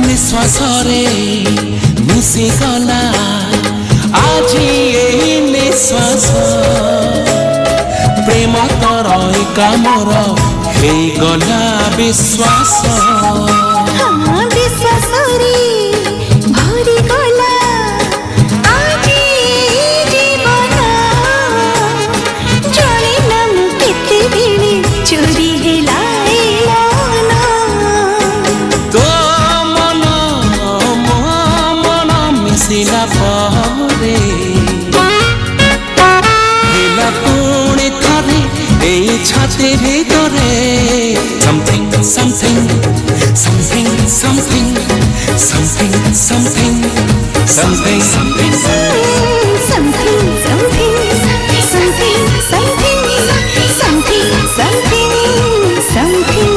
निश्वासरे मिशि गला আজি এই নিশ্বাস প্রেম তর কামর হেই গলা বিশ্বাস বিশ্বাসরে ভরি গলা আজি জীবন জানি না কেতে দিনে চুরি হেলা मिसिला परे हेला पुणी थरे ए छाती भितरे something something something something something something something something something something something something something something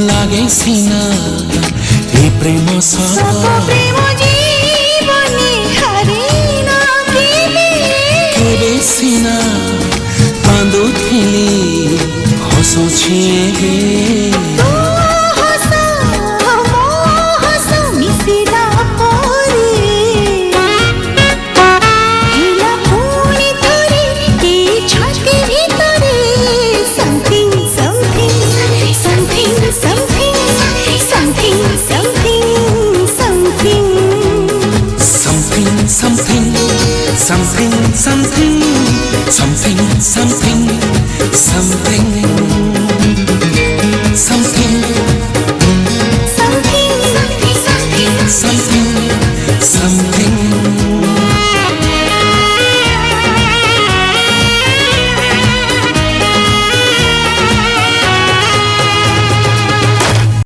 लागे सीना ए प्रेम सब प्रेम जीवने हरिना केबे सीना कांदो थिली हसुछि गे मिसिला परे हेला पुणी थरे ए छाती भितरे something something something something something something something something something something something something something